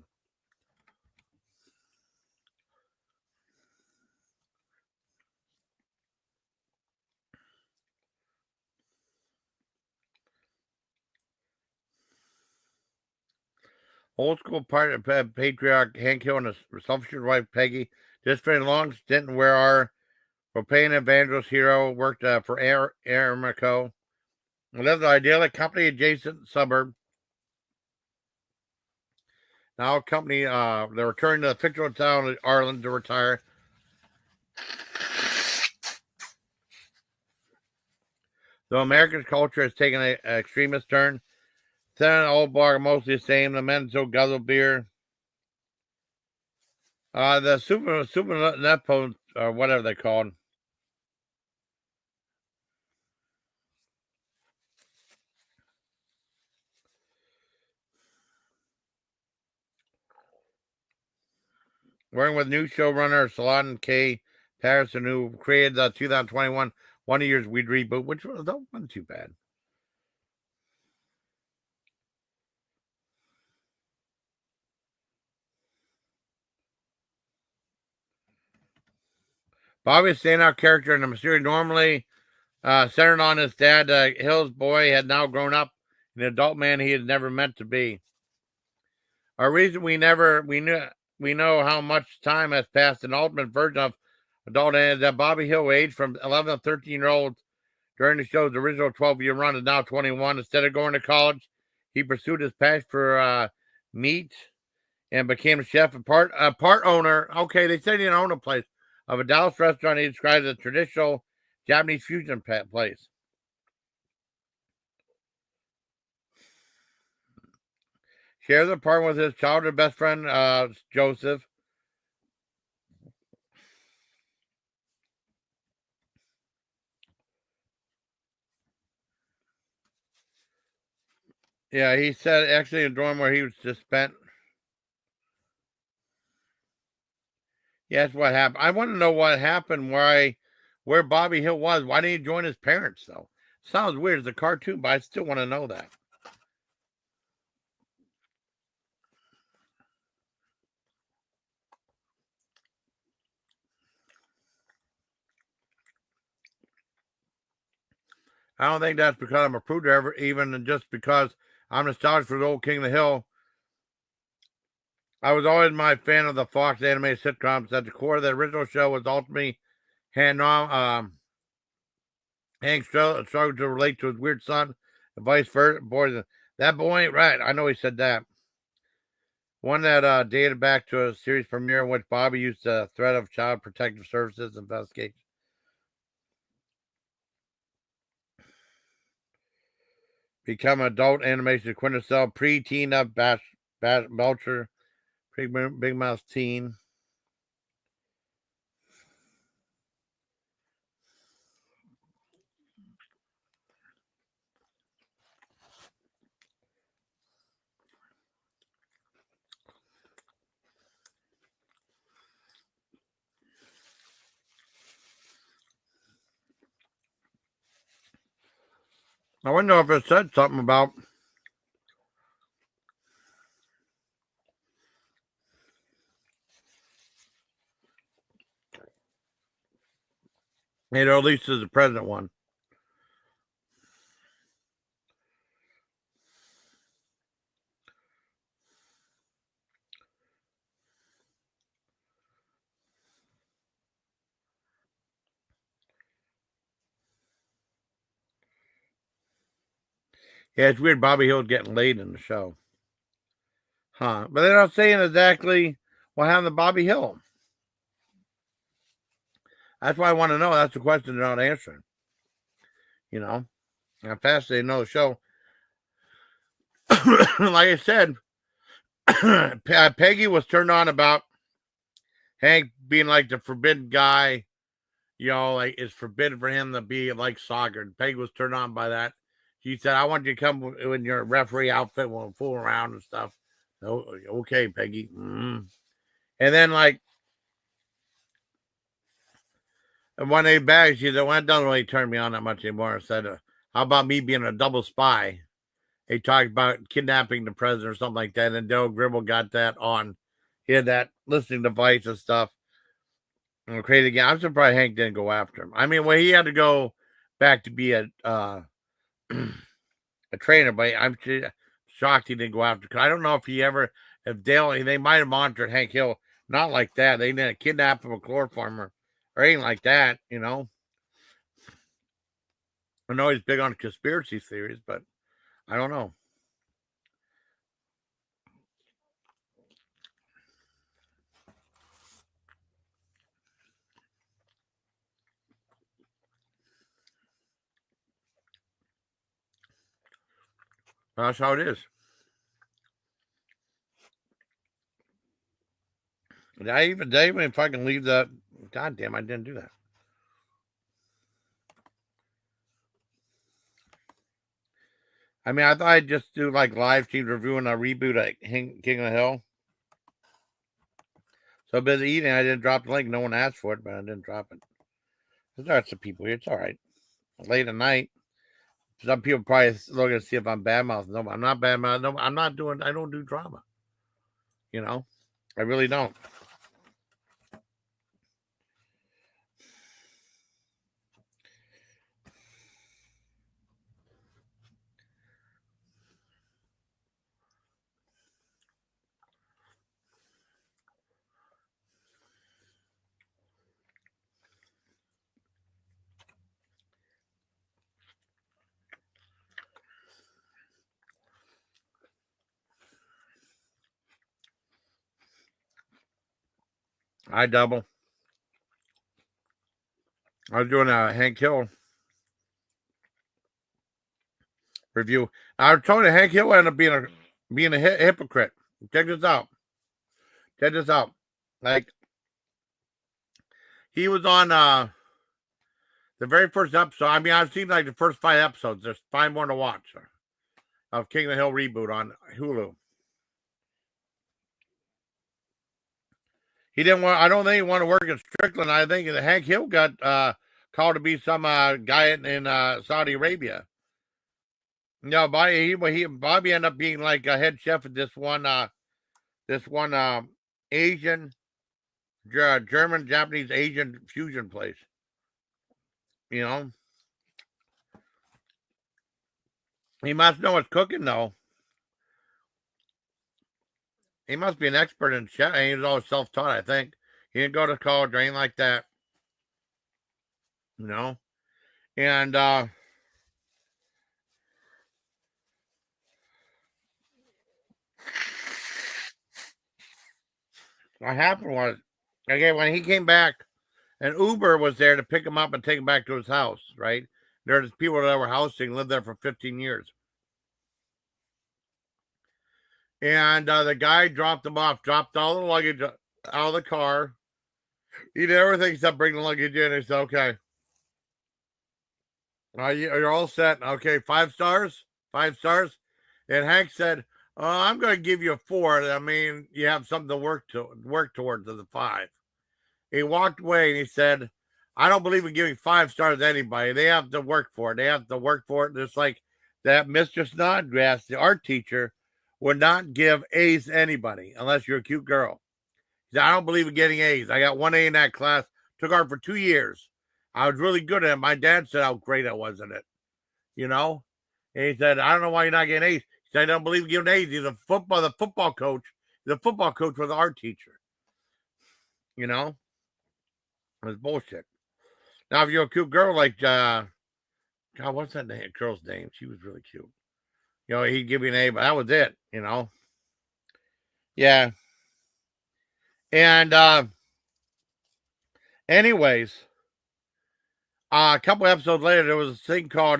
Old school patriarch Hank Hill and his selfish wife Peggy just for a long stint where our propane evangelist hero worked for Aramco. Lived the idyllic company adjacent suburb. Now company they're returning to the fictional town of Ireland to retire. Though American culture has taken an extremist turn, Sen and Old Bar are mostly the same. The men still guzzle beer. The super Nepo, or whatever they called. Working with new showrunner Salon K. Patterson, who created the 2021 Wonder Years Weed Reboot, which wasn't too bad. Bobby's standout character in the series normally centered on his dad. Hill's boy had now grown up, an adult man he had never meant to be. Our reason we know how much time has passed. An ultimate version of adult is that Bobby Hill aged from 11 to 13-year-olds during the show's original 12-year run is now 21. Instead of going to college, he pursued his passion for meat and became a chef and part owner. Okay, they said he didn't own a place of a Dallas restaurant he described as a traditional Japanese fusion place. Shares the apartment with his childhood best friend, Joseph. Yeah, he said actually in the dorm where he was just spent. Yeah, that's what happened. I want to know what happened, where Bobby Hill was. Why didn't he join his parents, though? Sounds weird. It's a cartoon, but I still want to know that. I don't think that's because I'm a prude ever, even just because I'm nostalgic for the old King of the Hill. I was always my fan of the Fox animated sitcoms. At the core of the original show was ultimately hand on Hank struggled to relate to his weird son, and vice versa. Boy, that boy ain't right. I know he said that. One that dated back to a series premiere in which Bobby used the threat of Child Protective Services investigation. Become adult animation quintessential pre-teen up Belcher, Big Mouth teen. I wonder if it said something about at least as the present one. Yeah, it's weird. Bobby Hill's getting laid in the show, huh? But they're not saying exactly what happened to Bobby Hill. That's why I want to know. That's the question they're not answering. You know, I'm fascinated to know the show. Like I said, Peggy was turned on about Hank being like the forbidden guy. You know, like it's forbidden for him to be like soccer. And Peggy was turned on by that. She said, "I want you to come in your referee outfit when we're fooling around and stuff." Oh, okay, Peggy. Mm-hmm. And then like, and one day back, she said, "Well, it doesn't really turn me on that much anymore." I said, "How about me being a double spy?" He talked about kidnapping the president or something like that. And Dale Gribble got that on. He had that listening device and stuff. And crazy again. I'm surprised Hank didn't go after him. I mean, well, he had to go back to be a a trainer, but I'm shocked he didn't go after. Cause I don't know if Dale, they might have monitored Hank Hill, not like that. They didn't kidnap him, a chloroform or anything like that. You know, I know he's big on conspiracy theories, but I don't know. That's how it is. Did I even if I can leave that? God damn, I didn't do that. I mean, I thought I'd just do like live stream reviewing a reboot at King of the Hill. So busy eating, I didn't drop the link. No one asked for it, but I didn't drop it. There's some people here. It's all right. Late at night. Some people probably looking to see if I'm bad mouth. No, I'm not bad mouth. No, I'm not doing. I don't do drama. You know, I really don't. I double. I was doing a Hank Hill review. I was told you Hank Hill ended up being a hypocrite. Check this out. Check this out. Like he was on the very first episode. I mean, I've seen like the first 5 episodes. There's 5 more to watch of King of the Hill reboot on Hulu. He didn't want. I don't think he wanted to work in Strickland. I think Hank Hill got called to be some guy in Saudi Arabia. No, Bobby ended up being like a head chef at this one Asian, German, Japanese, Asian fusion place. You know, he must know what's cooking though. He must be an expert in chef. And he was always self-taught. I think he didn't go to college or anything like that. You know, and what happened was, okay, when he came back, and Uber was there to pick him up and take him back to his house, right? There's people that were housing, lived there for 15 years. And the guy dropped him off, dropped all the luggage out of the car. He did everything except bring the luggage in. He said, okay, you're all set. Okay, 5 stars, 5 stars. And Hank said, I'm going to give you a 4. I mean, you have something to work towards as a 5. He walked away and he said, I don't believe in giving 5 stars to anybody. They have to work for it. They have to work for it. Just like that Mr. Snodgrass, the art teacher, would not give A's to anybody unless you're a cute girl. He said, I don't believe in getting A's. I got 1 A in that class. Took art for 2 years. I was really good at it. My dad said how great I was in it. You know? And he said, I don't know why you're not getting A's. He said, I don't believe in giving A's. He's the football coach. The football coach was the art teacher. You know? It was bullshit. Now, if you're a cute girl like, God, what's that girl's name? She was really cute. You know, he'd give you an A, but that was it, you know? Yeah. And, anyways, a couple episodes later, there was a thing called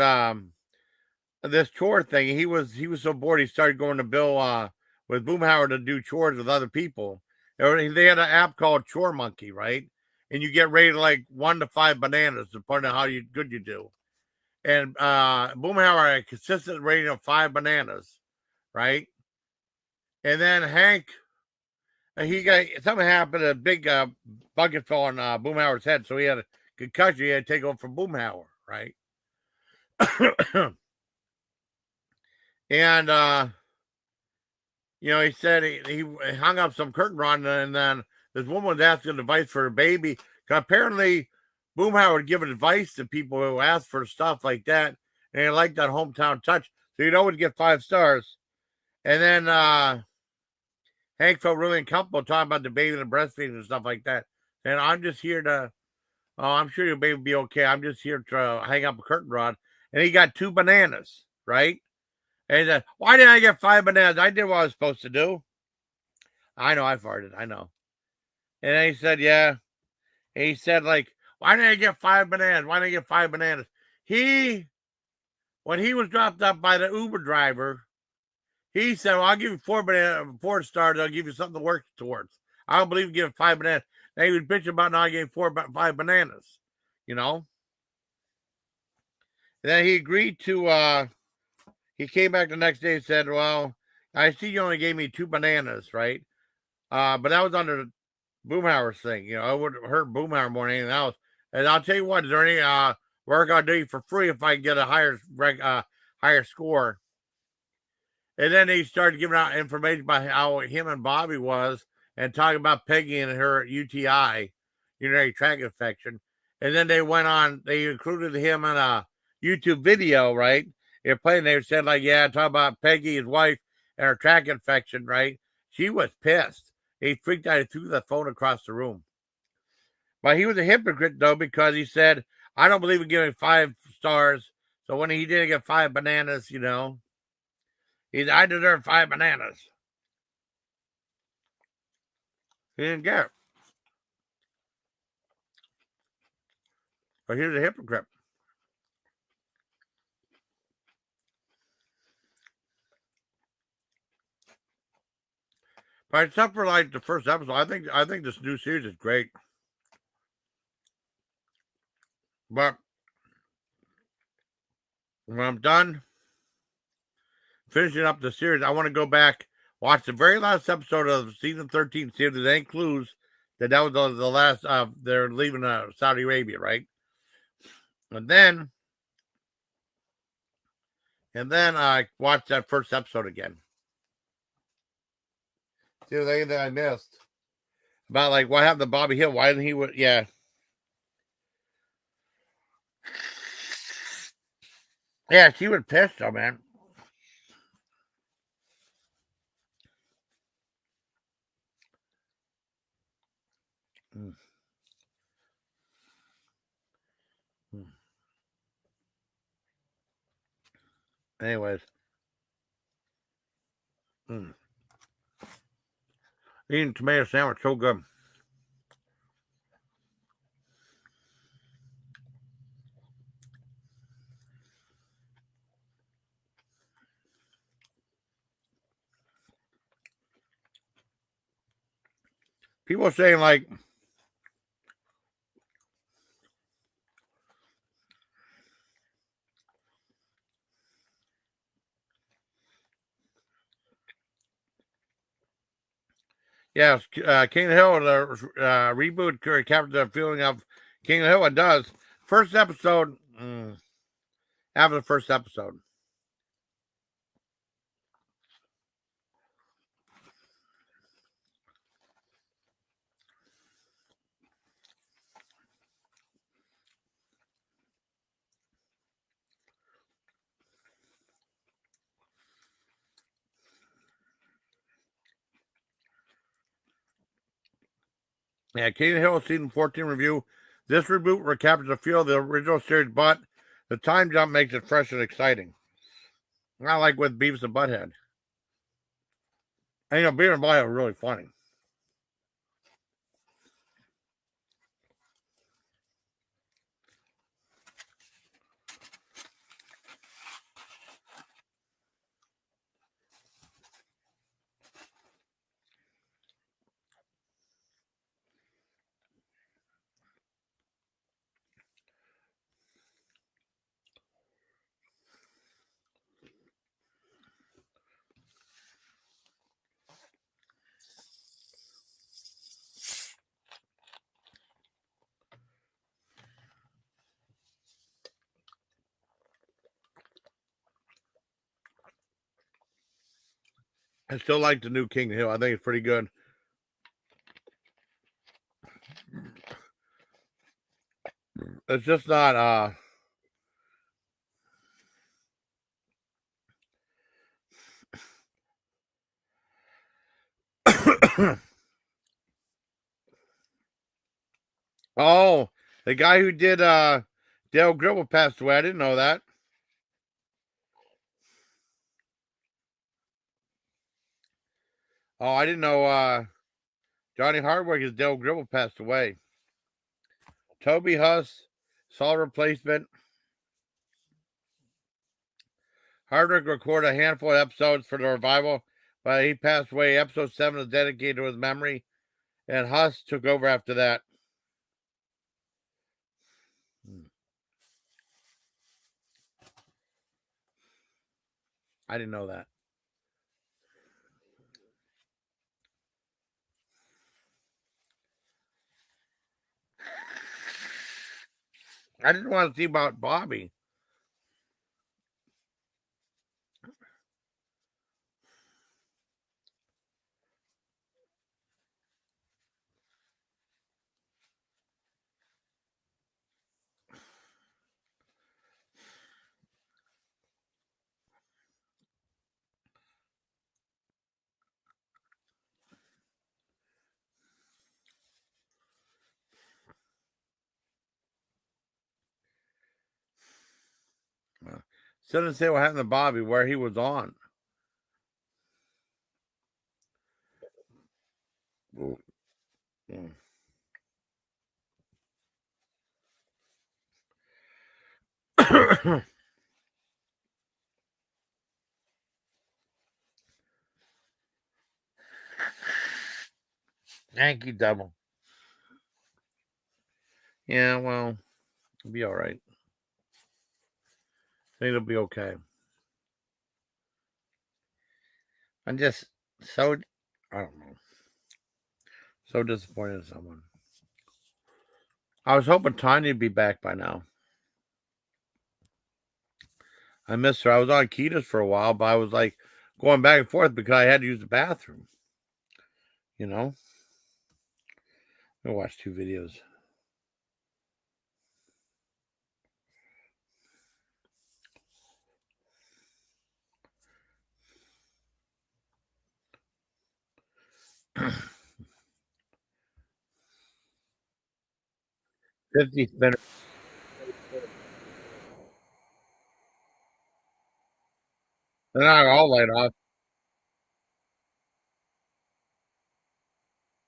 this chore thing. He was so bored he started going to Bill with Boomhauer to do chores with other people. They had an app called Chore Monkey, right? And you get rated like 1 to 5 bananas, depending on how good you do. And Boomhauer had a consistent rating of 5 bananas, right? And then Hank, he got something happened. A big bucket fell on Boomhauer's head, so he had a concussion. He had to take over from Boomhauer, right? And he said he hung up some curtain rod, and then this woman was asking advice for her baby. Apparently, Boomhauer would give advice to people who asked for stuff like that, and he liked that hometown touch, so he'd always get 5 stars. And then Hank felt really uncomfortable talking about the baby and the breastfeeding and stuff like that. And I'm just here to, I'm sure your baby will be okay. I'm just here to hang up a curtain rod. And he got 2 bananas, right? And he said, why didn't I get 5 bananas? I did what I was supposed to do. I know, I farted. I know. And then he said, yeah. And he said, like, why didn't I get 5 bananas? Why didn't I get 5 bananas? When he was dropped up by the Uber driver, he said, well, I'll give you 4 stars. I'll give you something to work towards. I don't believe in giving 5 bananas. Now he was bitching about not getting 5 bananas, you know? And then he agreed to, he came back the next day and said, well, I see you only gave me 2 bananas, right? But that was under Boomhauer's thing. You know, it would hurt Boomhauer more than anything else. And I'll tell you what, is there any work I'll do for free if I get a higher score? And then he started giving out information about how him and Bobby was and talking about Peggy and her UTI, urinary tract infection. And then they included him in a YouTube video, right? They're playing, they said, like, yeah, talk about Peggy, his wife, and her tract infection, right? She was pissed. He freaked out. He threw the phone across the room. But he was a hypocrite, though, because he said, I don't believe in giving 5 stars. So when he didn't get 5 bananas, I deserve 5 bananas. He didn't get it. But he was a hypocrite. But except for like the first episode, I think this new series is great. But when I'm done finishing up the series, I want to go back, watch the very last episode of season 13, see if there's any clues that was the last. They're leaving Saudi Arabia, right? And then I watched that first episode again. See if there's anything I missed about, like, what happened to Bobby Hill? Why didn't he? Yeah. Yeah, she was pissed though, man. Anyways. Eating tomato sandwich, so good. People are saying, like, yes, King of the Hill, the reboot captured the feeling of King of the Hill. It does. First episode, after the first episode. Yeah, King of the Hill season 14 review. This reboot recaptures the feel of the original series, but the time jump makes it fresh and exciting. Not like with Beavis and Butthead. And Beavis and Butthead are really funny. I still like the new King Hill. I think it's pretty good. It's just not oh, the guy who did Dale Gribble passed away. I didn't know that. Oh, I didn't know Johnny Hardwick is Dale Gribble passed away. Toby Huss, Saw Replacement. Hardwick recorded a handful of episodes for the revival, but he passed away. Episode 7 is dedicated to his memory, and Huss took over after that. I didn't know that. I didn't want to see about Bobby. Still didn't say what happened to Bobby, where he was on. Thank you, Double. Yeah, well, it'll be all right. I think it'll be okay. I'm just so, I don't know, so disappointed in someone. I was hoping Tanya would be back by now. I missed her. I was on Ketas for a while, but I was like going back and forth because I had to use the bathroom. You know? I watched 2 videos. '50 spinner. They're not all light off.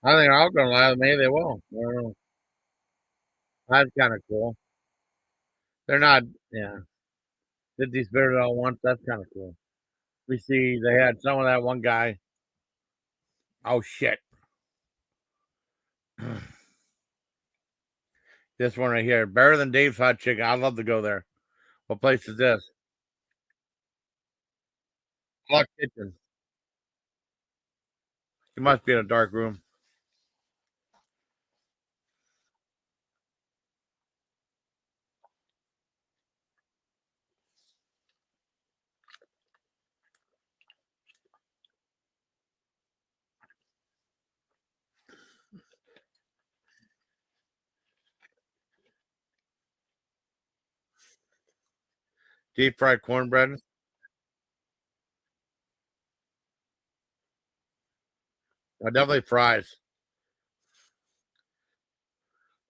I think I'm gonna lie. Maybe they will. I don't know. That's kind of cool. They're not. Yeah, 50 spinners all once. That's kind of cool. We see they had some of that one guy. Oh shit! This one right here, better than Dave's Hot Chicken. I'd love to go there. What place is this? Block Kitchen. You must be in a dark room. Deep fried cornbread. Definitely fries.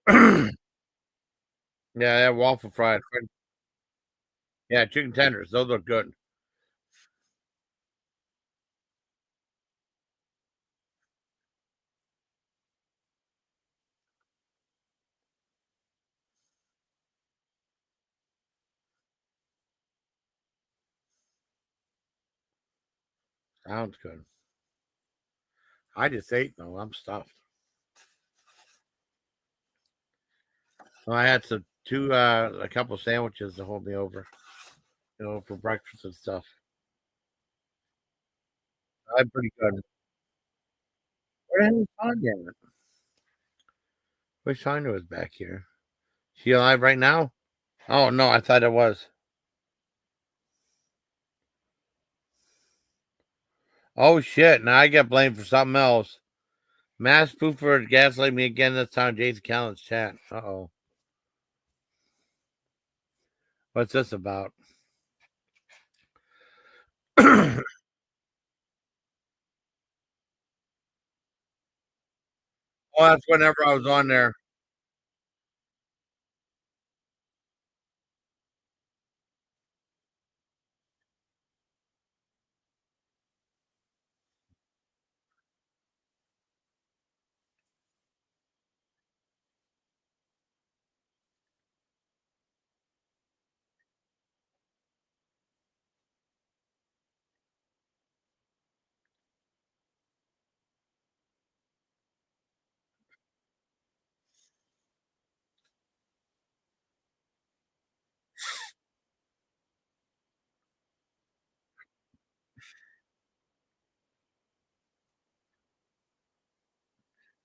Yeah, yeah, waffle fried. Yeah, chicken tenders. Those look good. Sounds good. I just ate though. I'm stuffed. Well, I had a couple sandwiches to hold me over, for breakfast and stuff. I'm pretty good. Where the hell is Tanya at? Wish Tanya was back here. She alive right now? Oh no, I thought it was. Oh shit! Now I get blamed for something else. Mass pooper gaslight me again. This time, Jason Callen's chat. Uh-oh. What's this about? Well, that's whenever I was on there.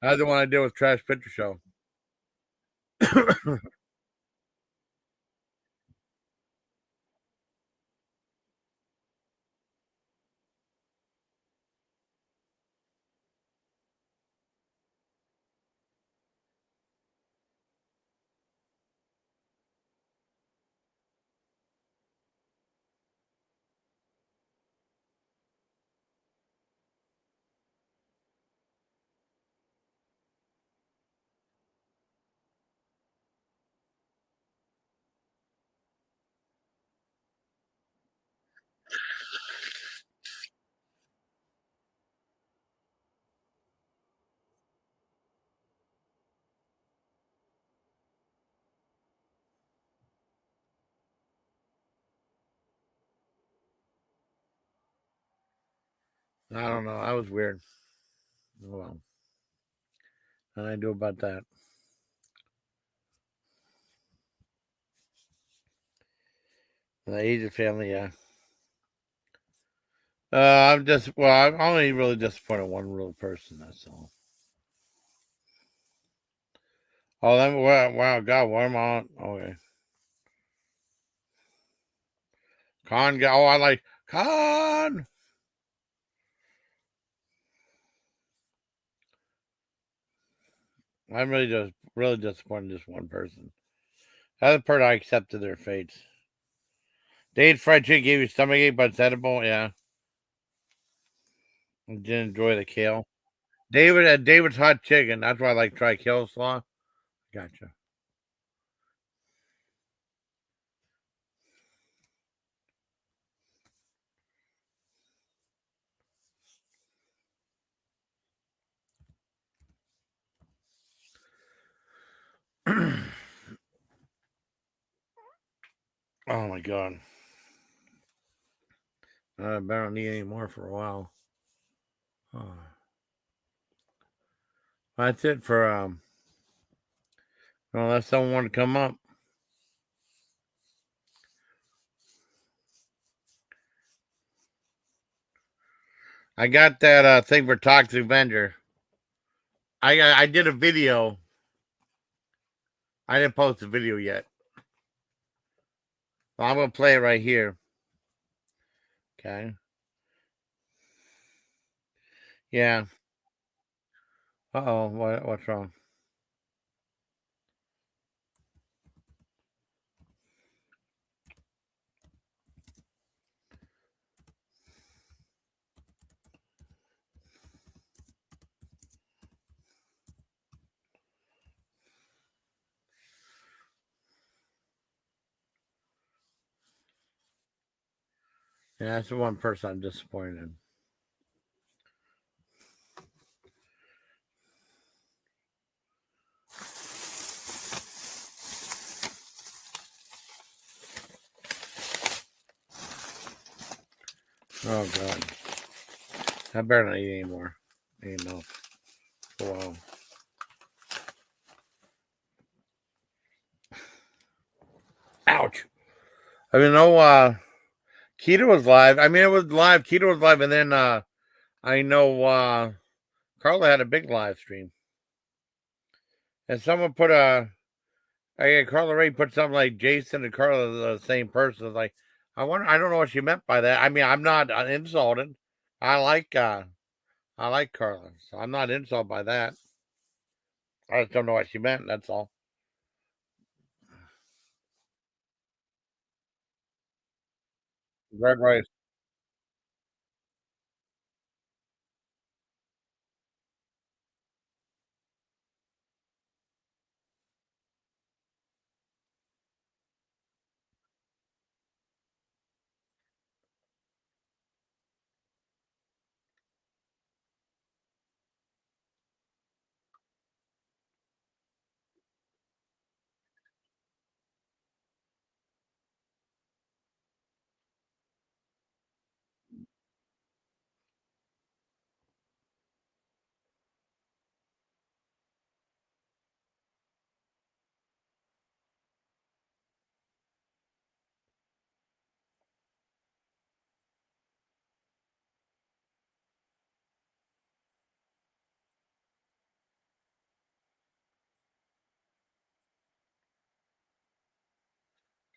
That's the one I did with Trash Picture Show. I don't know. I was weird. Oh, well, and I do about that. The Asian family, yeah. I'm just I'm only really disappointed in one real person. That's all. Oh, then wow, God, what am I on? Okay, Con. Oh, I like Con. I'm really disappointed in just one person. The other part, I accepted their fates. They ate fried chicken, gave you stomachache, but it's edible. Yeah, I didn't enjoy the kale. David's hot chicken. That's why I like try kale slaw. Gotcha. Oh my God. I better not need any more for a while. Oh. That's it for unless someone want to come up. I got that thing for Toxic Avenger. I did a video. I didn't post the video yet. Well, I'm gonna play it right here. Okay. Yeah. Uh-oh. What's wrong? Yeah, that's the one person I'm disappointed in. Oh God. I better not eat anymore. Ain't enough. Wow. Ouch. I mean, no, Keto was live. I mean, it was live. Keto was live, and then I know Carla had a big live stream, and someone put Carla Ray put something like Jason and Carla the same person. Like, I wonder. I don't know what she meant by that. I mean, I'm not insulted. I like I like Carlin, so I'm not insulted by that. I just don't know what she meant. That's all. Red rice.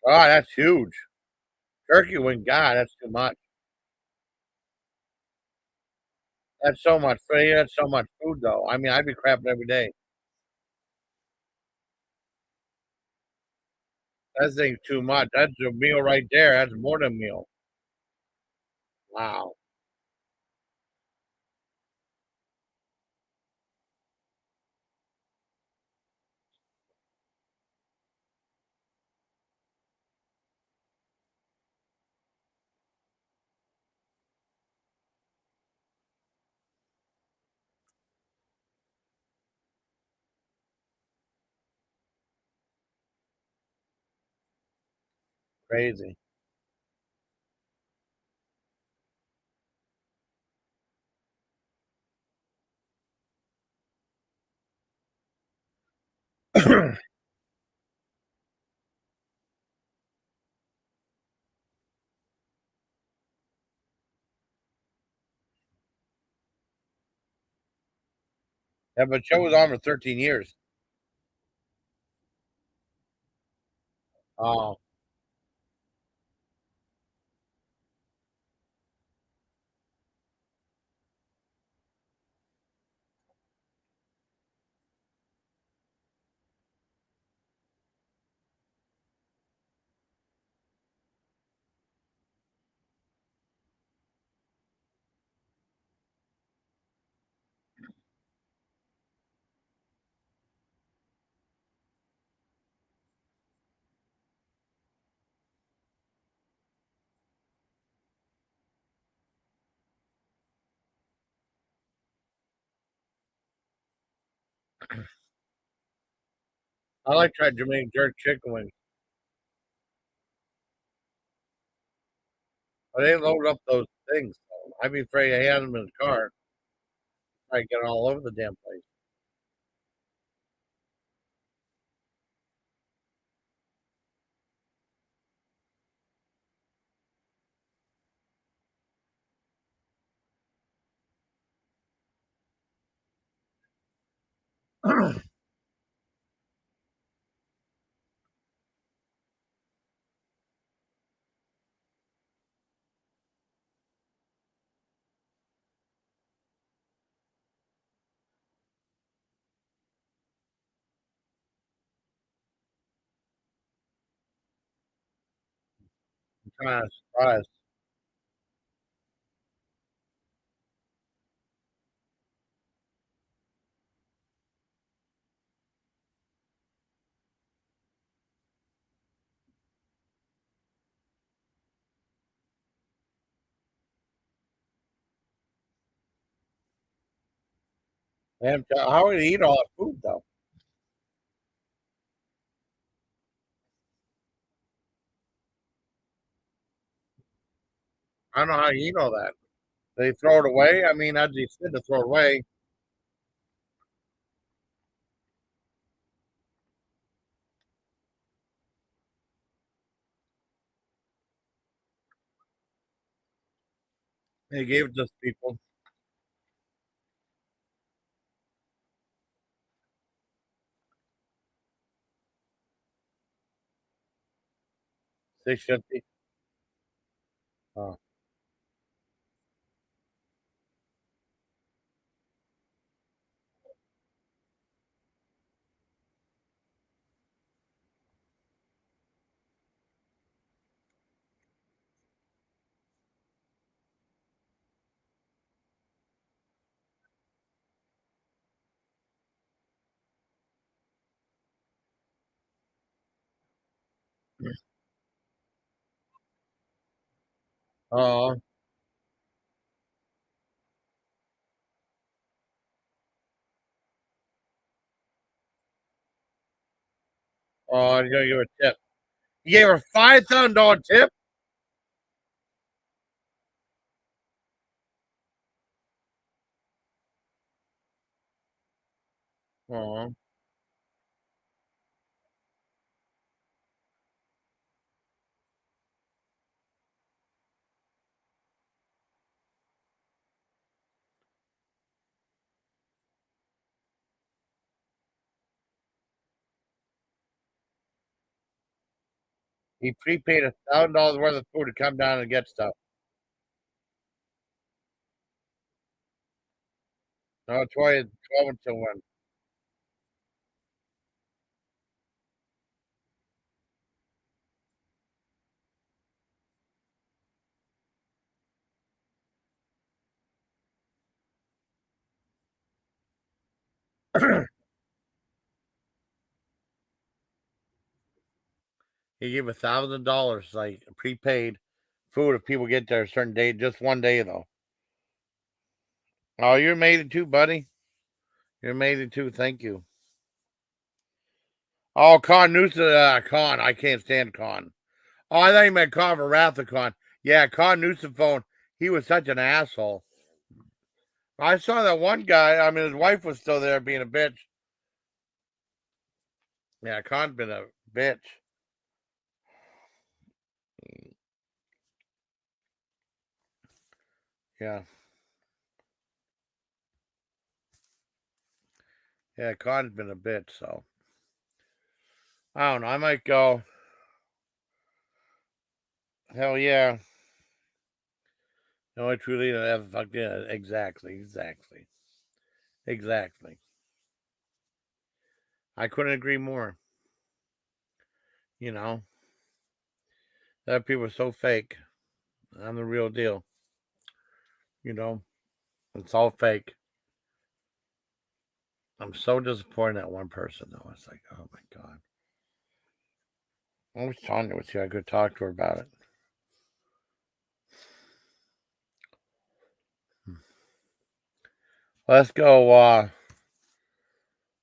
Oh, that's huge. Turkey wing. God, that's too much. That's so much food. That's so much food, though. I mean, I'd be crapping every day. That's thing too much. That's a meal right there. That's more than a meal. Wow, crazy. Yeah, but show was on for 13 years. Oh, I like trying Jamaican jerk chicken wings, but they load up those things. So I'd be afraid I had them in the car. I get all over the damn place. I'm kind of surprised. Man, how would he eat all that food though? I don't know how you eat all that. They throw it away. I mean, as you said to throw it away, they gave it to people. 650. Oh, Oh, oh, you gotta give a tip. You gave her $5,000 tip? Oh, he prepaid $1,000 worth of food to come down and get stuff. No, Troy is 12 until when? He gave $1,000 like prepaid food if people get there a certain day, just one day though. Oh, you're amazing too, buddy. You're amazing too. Thank you. Oh, Con Newsom, Con. I can't stand Con. Oh, I thought you meant Con for Wrath of Con. Yeah, Con Newsom phone. He was such an asshole. I saw that one guy. I mean, his wife was still there being a bitch. Yeah, Con's been a bitch. Yeah, yeah, Con's been a bitch. So I don't know. I might go. Hell yeah. No, I truly have fuck yeah. Exactly, exactly, exactly. I couldn't agree more. You know, that people are so fake. I'm the real deal. You know, it's all fake. I'm so disappointed at one person though. It's like, oh my god. I wish Tanya was here. I could talk to her about it. Let's go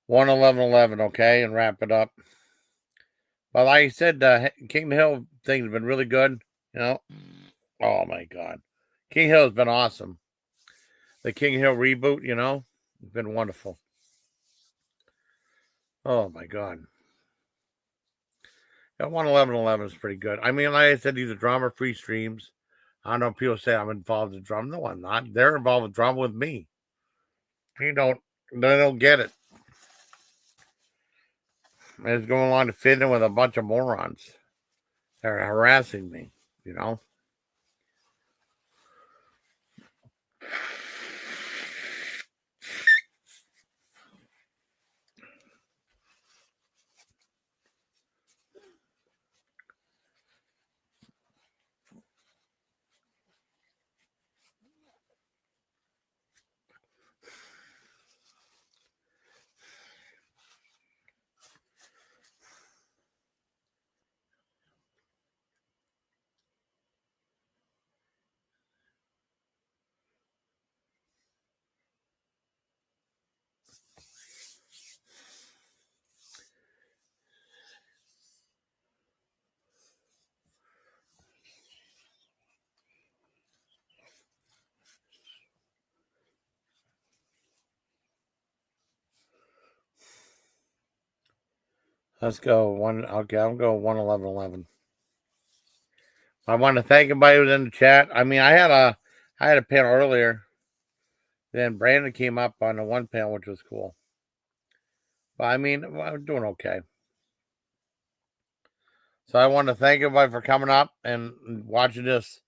11111, okay, and wrap it up. But like I said, King Hill thing's been really good. You know, oh my god, King Hill's been awesome. The King Hill reboot, you know, it's been wonderful. Oh my god, that 11111 is pretty good. I mean, like I said, these are drama-free streams. I know people say I'm involved in drama. No, I'm not. They're involved with drama with me. You don't. They don't get it. It's going along to fit in with a bunch of morons. They're harassing me. You know. Let's go one. Okay, I'll go 11111. I want to thank everybody who was in the chat. I mean, I had a panel earlier. Then Brandon came up on the one panel, which was cool. But I mean, I'm doing okay. So I want to thank everybody for coming up and watching this.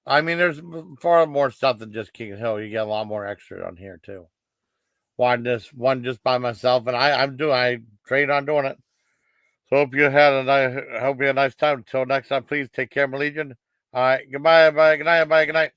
I mean, there's far more stuff than just King Hill. You get a lot more extra on here too. Watching this one just by myself, and I trade on doing it. So hope you had a nice, hope you had a nice time. Until next time, please take care, my legion. All right, goodbye, everybody. Good night, everybody. Good night.